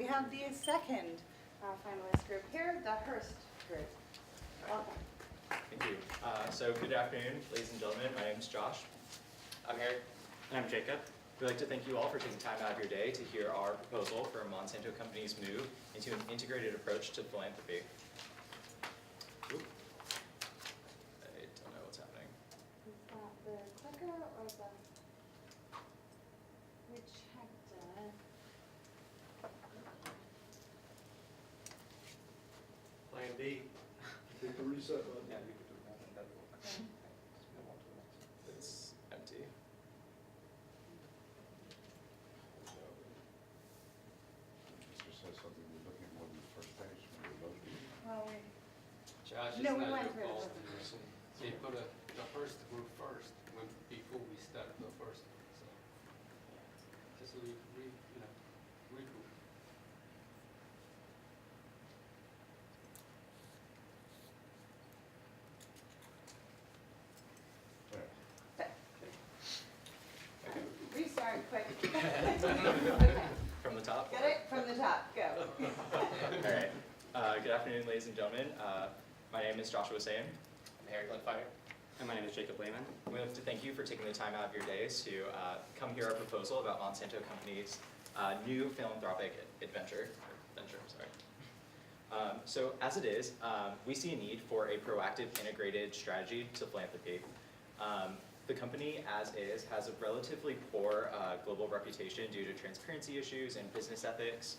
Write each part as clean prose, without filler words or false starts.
we have the second finalist group here, the Hurst group. Welcome. Thank you. So good afternoon, ladies and gentlemen. My name is Josh. I'm Harry. And I'm Jacob. We'd like to thank you all for taking time out of your day to hear our proposal for Monsanto Company's move into an integrated approach to philanthropy. Oop. I don't know what's happening. Is that the clicker or the rechecked? Plan B. Hit the reset button. Yeah, we could do that. That will work. It's empty. Mr. says something, we're looking at more than the first page, maybe those people. Well, Josh, it's No, we not went your through it. fault. So you put the first group first before we start the first one. So just regroup. There. okay. Restart quick. From the top? Get it? From the top, go. All right. Good afternoon, ladies and gentlemen. My name is Joshua Sain. I'm Harry Glenfire. And my name is Jacob Lehman. We'd like to thank you for taking the time out of your days to come hear our proposal about Monsanto Company's new philanthropic venture. So as it is, we see a need for a proactive integrated strategy to philanthropy. The company, as is, has a relatively poor global reputation due to transparency issues and business ethics.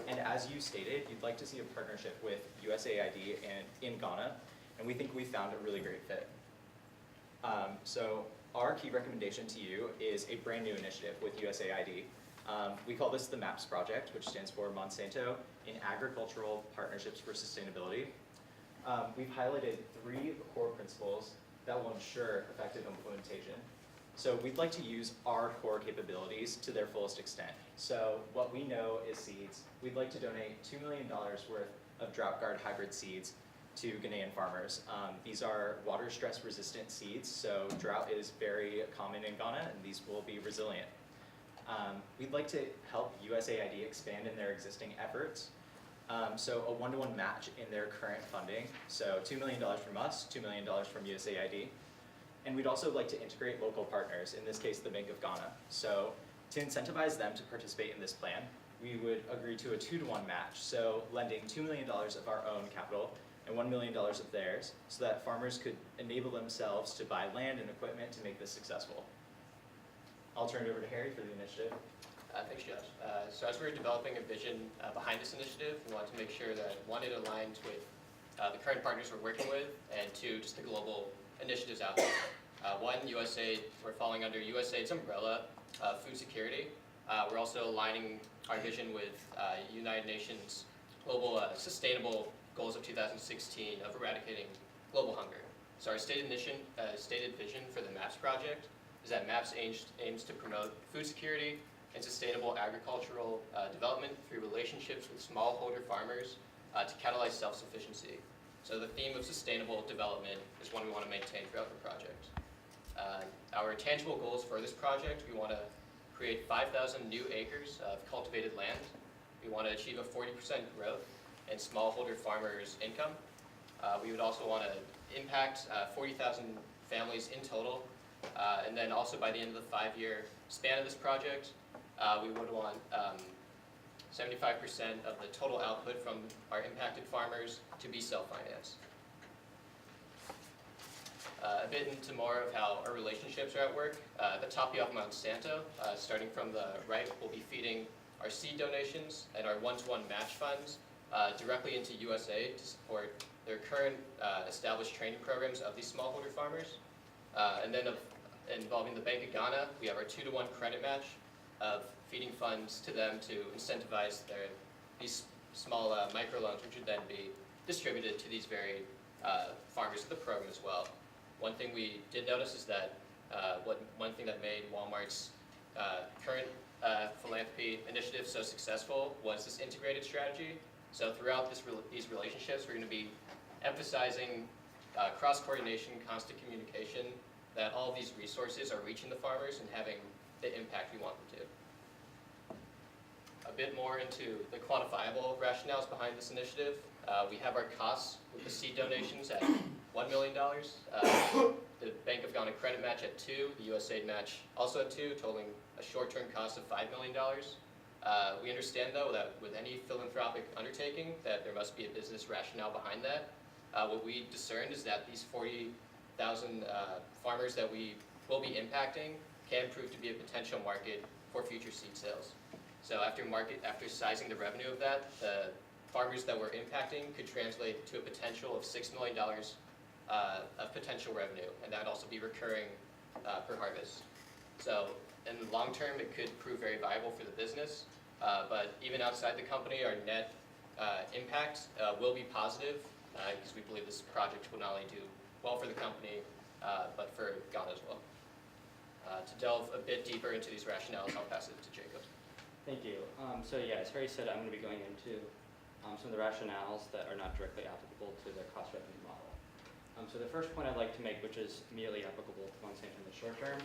And as you stated, you'd like to see a partnership with USAID and in Ghana, and we think we found a really great fit. So our key recommendation to you is a brand new initiative with USAID. We call this the MAPS project, which stands for Monsanto in Agricultural Partnerships for Sustainability. We've highlighted 3 core principles that will ensure effective implementation. So we'd like to use our core capabilities to their fullest extent. So what we know is seeds. We'd like to donate $2 million worth of drought guard hybrid seeds to Ghanaian farmers. These are water stress resistant seeds, so drought is very common in Ghana and these will be resilient. We'd like to help USAID expand in their existing efforts. So a one-to-one match in their current funding. So $2 million from us, $2 million from USAID. And we'd also like to integrate local partners, in this case, the Bank of Ghana. So to incentivize them to participate in this plan, we would agree to a 2-to-1 match. So lending $2 million of our own capital and $1 million of theirs so that farmers could enable themselves to buy land and equipment to make this successful. I'll turn it over to Harry for the initiative. Thanks, Josh. So as we were developing a vision behind this initiative, we wanted to make sure that, 1, it aligned with the current partners we're working with, and 2, just the global initiatives out there. 1, USAID, we're falling under USAID's umbrella of food security. We're also aligning our vision with United Nations Global Sustainable Goals of 2016 of eradicating global hunger. So our stated vision for the MAPS project is that MAPS aims to promote food security and sustainable agricultural development through relationships with smallholder farmers to catalyze self-sufficiency. So the theme of sustainable development is one we want to maintain throughout the project. Our tangible goals for this project, we want to create 5,000 new acres of cultivated land. We want to achieve a 40% growth in smallholder farmers' income. We would also want to impact 40,000 families in total. And then also by the end of the 5-year span of this project, we would want 75% of the total output from our impacted farmers to be self-financed. A bit into more of how our relationships are at work. At the top you have Monsanto. Starting from the right, we'll be feeding our seed donations and our one-to-one match funds directly into USAID to support their current established training programs of these smallholder farmers. And then involving the Bank of Ghana, we have our 2-to-1 credit match of feeding funds to them to incentivize these small microloans, which would then be distributed to these very farmers of the program as well. One thing we did notice is that one thing that made Walmart's current philanthropy initiative so successful was this integrated strategy. So throughout these relationships, we're going to be emphasizing cross-coordination, constant communication, that all of these resources are reaching the farmers and having the impact we want them to. bit more into the quantifiable rationales behind this initiative. We have our costs with the seed donations at $1 million. The Bank of Ghana credit match at 2, the USAID match also at 2, totaling a short-term cost of $5 million. We understand, though, that with any philanthropic undertaking, that there must be a business rationale behind that. What we discerned is that these 40,000 farmers that we will be impacting can prove to be a potential market for future seed sales. So after sizing the revenue of that, the farmers that we're impacting could translate to a potential of $6 million of potential revenue, and that would also be recurring per harvest. So in the long term, it could prove very viable for the business, but even outside the company, our net impact will be positive because we believe this project will not only do well for the company, but for Ghana as well. To delve a bit deeper into these rationales, I'll pass it to Jacob. Thank you. So yeah, as Harry said, I'm going to be going into some of the rationales that are not directly applicable to the cost revenue model. So the first point I'd like to make, which is immediately applicable to Monsanto in the short term,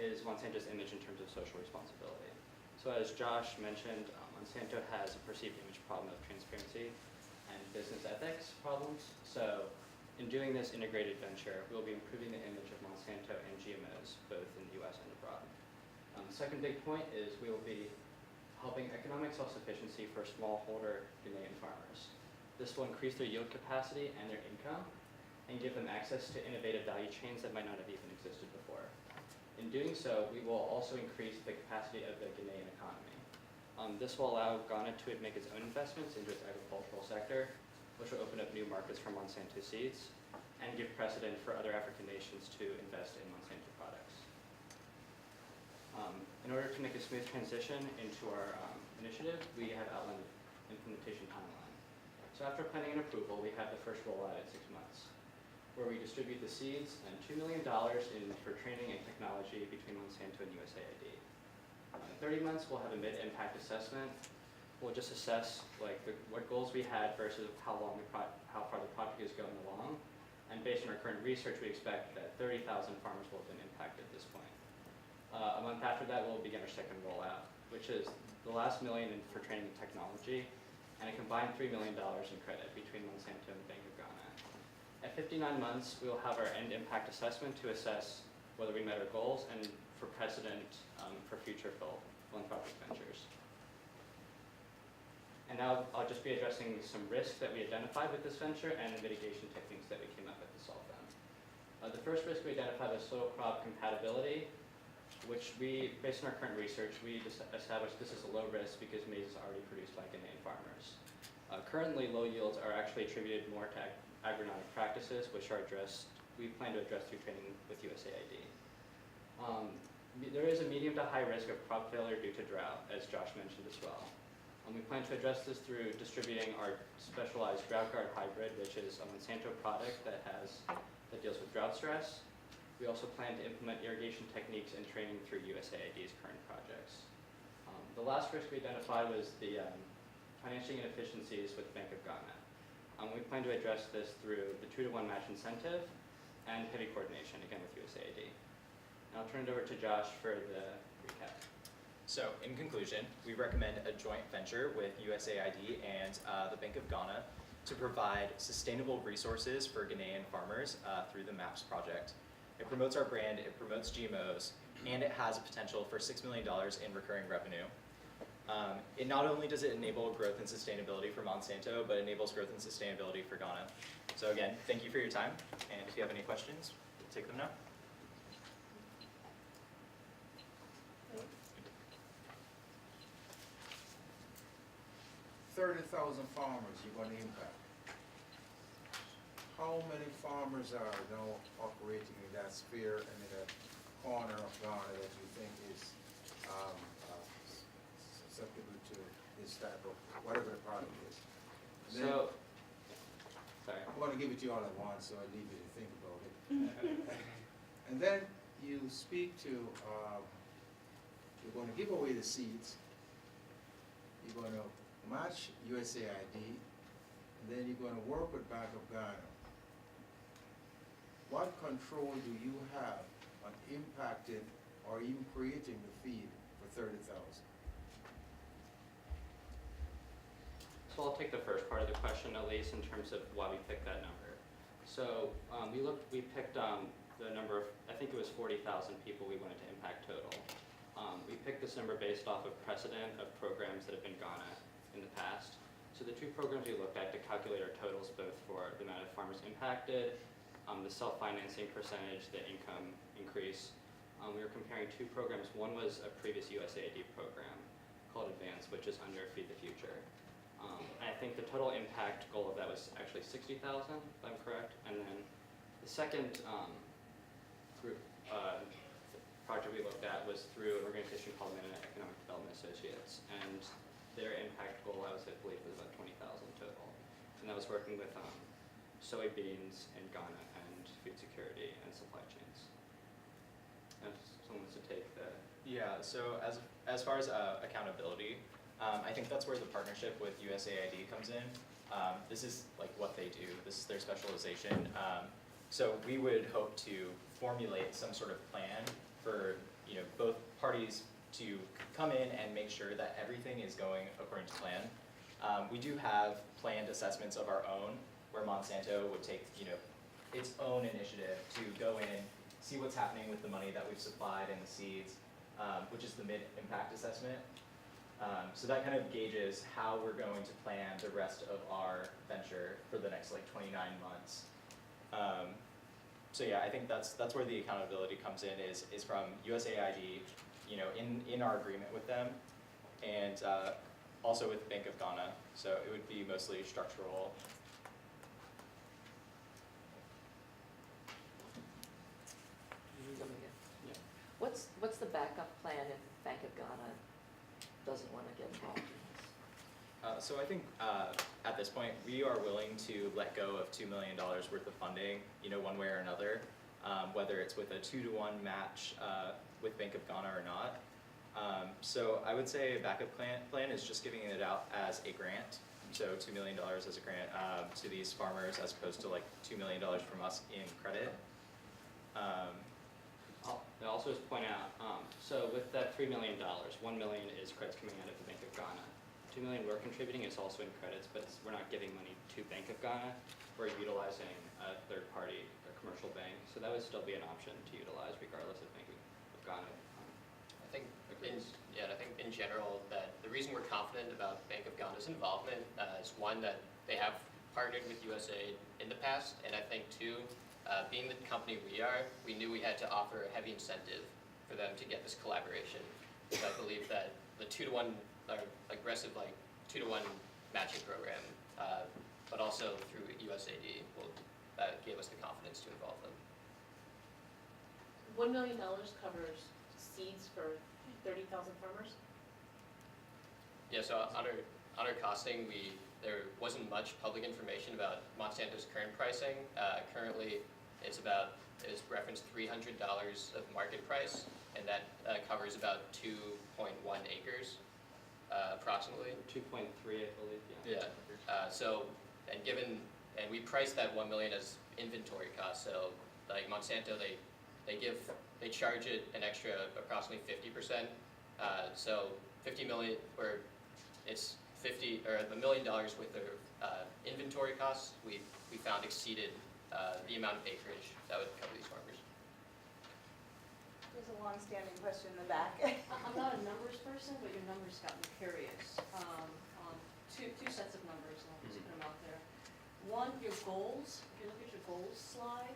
is Monsanto's image in terms of social responsibility. So as Josh mentioned, Monsanto has a perceived image problem of transparency and business ethics problems. So in doing this integrated venture, we'll be improving the image of Monsanto and GMOs, both in the US and abroad. The second big point is we will be helping economic self-sufficiency for smallholder Ghanaian farmers. This will increase their yield capacity and their income and give them access to innovative value chains that might not have even existed before. In doing so, we will also increase the capacity of the Ghanaian economy. This will allow Ghana to make its own investments into its agricultural sector, which will open up new markets for Monsanto seeds and give precedent for other African nations to invest in Monsanto products. In order to make a smooth transition into our initiative, we have outlined an implementation timeline. So after planning and approval, we have the first rollout at 6 months, where we distribute the seeds and $2 million for training and technology between Monsanto and USAID. In 30 months, we'll have a mid-impact assessment. We'll just assess what goals we had versus how far the project is going along. And based on our current research, we expect that 30,000 farmers will have been impacted at this point. A month after that, we'll begin our second rollout, which is the last $1 million for training and technology, and a combined $3 million in credit between Monsanto and the Bank of Ghana. At 59 months, we will have our end impact assessment to assess whether we met our goals and for precedent for future philanthropic ventures. And now I'll just be addressing some risks that we identified with this venture and the mitigation techniques that we came up with to solve them. The first risk we identified was soil crop compatibility, which based on our current research, we established this is a low risk because maize is already produced by Ghanaian farmers. Currently, low yields are actually attributed more to agronomic practices, which we plan to address through training with USAID. There is a medium to high risk of crop failure due to drought, as Josh mentioned as well. We plan to address this through distributing our specialized drought guard hybrid, which is a Monsanto product that deals with drought stress. We also plan to implement irrigation techniques and training through USAID's current projects. The last risk we identified was the financing inefficiencies with the Bank of Ghana. We plan to address this through the 2-to-1 match incentive and heavy coordination, again with USAID. And I'll turn it over to Josh for the recap. So in conclusion, we recommend a joint venture with USAID and the Bank of Ghana to provide sustainable resources for Ghanaian farmers through the MAPS project. It promotes our brand, it promotes GMOs, and it has a potential for $6 million in recurring revenue. It not only does it enable growth and sustainability for Monsanto, but enables growth and sustainability for Ghana. So again, thank you for your time, and if you have any questions, we'll take them now. 30,000 farmers you're going to impact. How many farmers are now operating in that sphere and in that corner of Ghana that you think is susceptible to this type of, whatever the product is? And then, sorry. I'm going to give it to you all at once, so I leave you to think about it. And then you speak to, you're going to give away the seeds, you're going to match USAID, and then you're going to work with Bank of Ghana. What control do you have on impacting or even creating the feed for 30,000? So I'll take the first part of the question at least in terms of why we picked that number. So we picked the number of, I think it was 40,000 people we wanted to impact total. We picked this number based off of precedent of programs that have been Ghana in the past. So the two programs we looked at to calculate our totals both for the amount of farmers impacted, the self-financing percentage, the income increase. We were comparing two programs. One was a previous USAID program called Advance, which is under Feed the Future. I think the total impact goal of that was actually 60,000, if I'm correct. And then the second group project we looked at was through an organization called Minute Economic Development Associates, and their impact goal, I believe, was about 20,000 total. And that was working with soybeans in Ghana and food security and supply chains. And if someone wants to take the... Yeah, so as far as accountability, I think that's where the partnership with USAID comes in. This is like what they do. This is their specialization. So we would hope to formulate some sort of plan for both parties to come in and make sure that everything is going according to plan. We do have planned assessments of our own, where Monsanto would take its own initiative to go in, see what's happening with the money that we've supplied and the seeds, which is the mid-impact assessment. So that kind of gauges how we're going to plan the rest of our venture for the next 29 months. So yeah, I think that's where the accountability comes in is from USAID, in our agreement with them, and also with Bank of Ghana. So it would be mostly structural. Yeah. What's the backup plan if Bank of Ghana doesn't want to get involved in this? So I think at this point we are willing to let go of $2 million worth of funding, one way or another, whether it's with a 2-to-1 match with Bank of Ghana or not. So I would say a backup plan is just giving it out as a grant. So $2 million as a grant to these farmers, as opposed to $2 million from us in credit. I'll also just point out, so with that $3 million, $1 million is credits coming out of the Bank of Ghana. $2 million we're contributing is also in credits, but we're not giving money to Bank of Ghana. We're utilizing a third party, a commercial bank, so that would still be an option to utilize regardless of Bank of Ghana. I think in general that the reason we're confident about Bank of Ghana's involvement is one, that they have partnered with USAID in the past, and I think two, being the company we knew we had to offer a heavy incentive for them to get this collaboration. So I believe that the 2-to-1, aggressive 2-to-1 matching program, but also through USAID gave us the confidence to involve them. $1 million covers seeds for 30,000 farmers? Yeah, so on our costing, there wasn't much public information about Monsanto's current pricing. Currently, it's referenced $300 of market price, and that covers about 2.1 acres, approximately. 2.3, I believe, yeah. Yeah. And we priced that $1 million as inventory cost. So Monsanto, they charge it an extra approximately 50%. So 50 million, or it's $1 million worth of inventory costs we found exceeded the amount of acreage that would cover these farmers. There's a long-standing question in the back. I'm not a numbers person, but your numbers got me curious. Two sets of numbers, and I'll just put them out there. One, your goals. If you look at your goals slide,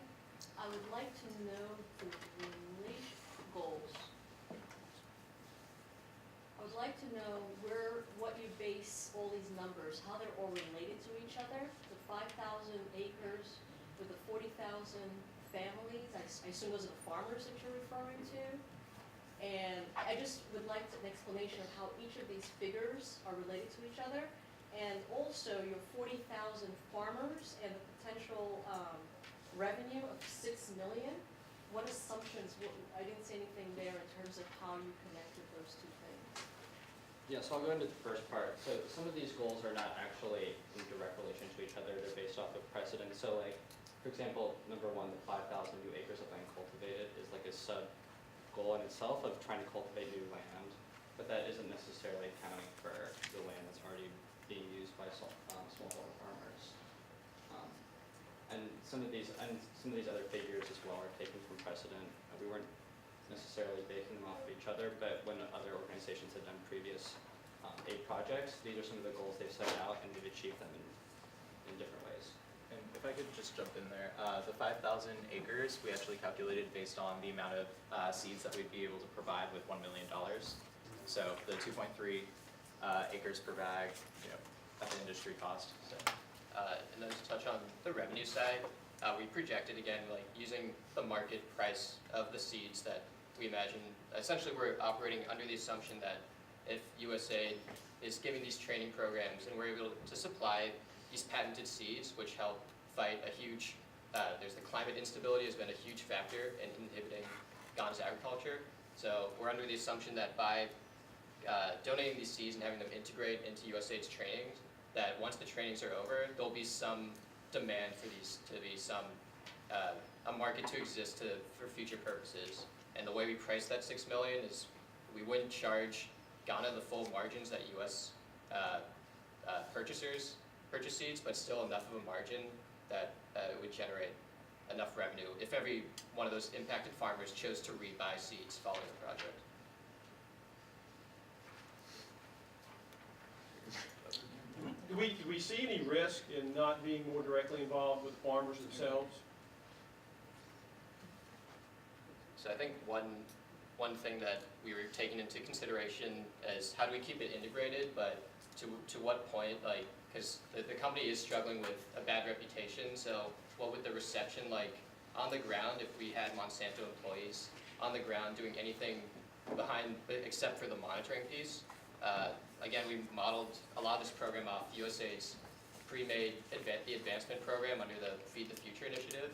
I would like to know the goals. I would like to know what you base all these numbers, how they're all related to each other. The 5,000 acres with the 40,000 families, I assume those are the farmers that you're referring to. And I just would like an explanation of how each of these figures are related to each other. And also your 40,000 farmers and the potential revenue of $6 million. What assumptions, I didn't see anything there in terms of how you connected those two things. Yeah, so I'll go into the first part. So some of these goals are not actually in direct relation to each other. They're based off of precedent. So for example, number one, the 5,000 new acres of land cultivated is a sub-goal in itself of trying to cultivate new land, but that isn't necessarily accounting for the land that's already being used by and some of these other figures as well are taken from precedent. We weren't necessarily baking them off of each other, but when other organizations have done previous aid projects, these are some of the goals they've set out, and we've achieved them in different ways. And if I could just jump in there, the 5,000 acres, we actually calculated based on the amount of seeds that we'd be able to provide with $1 million. So the 2.3 acres per bag, at the industry cost. So. And then to touch on the revenue side, we projected again, like using the market price of the seeds that we imagine. Essentially, we're operating under the assumption that if USAID is giving these training programs and we're able to supply these patented seeds, which help fight a huge, there's the climate instability has been a huge factor in inhibiting Ghana's agriculture. So we're under the assumption that by donating these seeds and having them integrate into USAID's trainings, that once the trainings are over, there'll be some demand for these to be a market to exist for future purposes. And the way we price that $6 million is we wouldn't charge Ghana the full margins that U.S. Purchasers purchase seeds, but still enough of a margin that it would generate enough revenue if every one of those impacted farmers chose to rebuy seeds following the project. Do we see any risk in not being more directly involved with the farmers themselves? So I think one thing that we were taking into consideration is how do we keep it integrated, but to what point, like, because the company is struggling with a bad reputation, so what would the reception like on the ground if we had Monsanto employees on the ground doing anything behind, except for the monitoring piece? Again, we modeled a lot of this program off USAID's pre-made the advancement program under the Feed the Future initiative,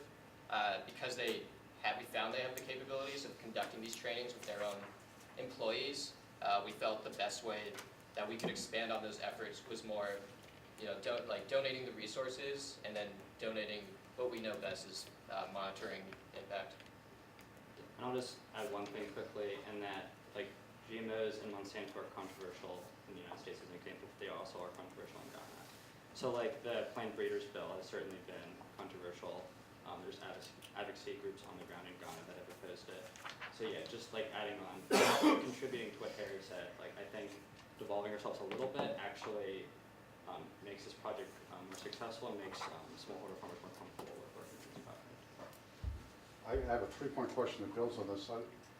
because we found they have the capabilities of conducting these trainings with their own employees. We felt the best way that we could expand on those efforts was more, donating the resources and then donating what we know best is monitoring impact. And I'll just add one thing quickly, in that GMOs and Monsanto are controversial in the United States as an example, but they also are controversial in Ghana. So the plant breeders bill has certainly been controversial. There's advocacy groups on the ground in Ghana that have opposed it. So yeah, just adding on, contributing to what Harry said, I think devolving ourselves a little bit actually makes this project more successful and makes smallholder farmers more comfortable with working on this project. I have a 3-point question that builds on this.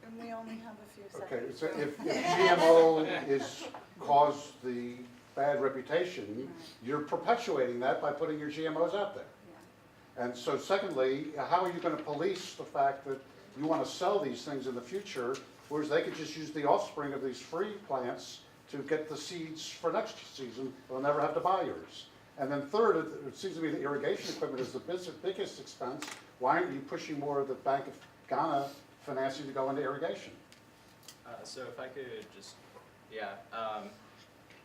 And we only have a few seconds. Okay, so if GMO is caused the bad reputation, you're perpetuating that by putting your GMOs out there. Yeah. And so secondly, how are you going to police the fact that you want to sell these things in the future, whereas they could just use the offspring of these free plants to get the seeds for next season, they'll never have to buy yours. And then third, it seems to me the irrigation equipment is the biggest expense. Why aren't you pushing more of the Bank of Ghana financing to go into irrigation? So if I could just,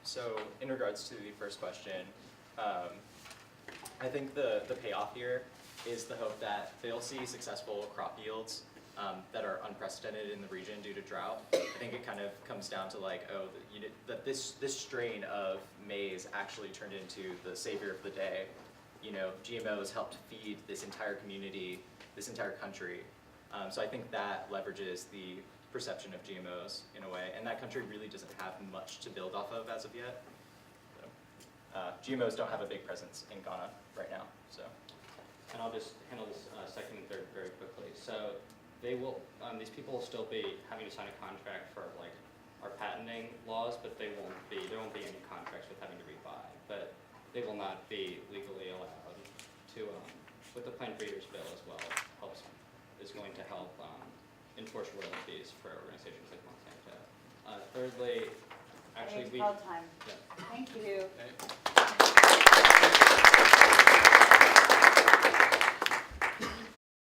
so in regards to the first question, I think the payoff here is the hope that they'll see successful crop yields that are unprecedented in the region due to drought. I think it kind of comes down to that this strain of maize actually turned into the savior of the day. GMOs helped feed this entire community, this entire country. So I think that leverages the perception of GMOs in a way, and that country really doesn't have much to build off of as of yet. So, GMOs don't have a big presence in Ghana right now. So, and I'll just handle this second and third very quickly. So they will, these people will still be having to sign a contract for our patenting laws, but there won't be any contracts with having to rebuy. But they will not be legally allowed to, with the plant breeders bill as well, is going to help enforce royalties for organizations like Monsanto. Thirdly, actually It's about time. Yeah. Thank you.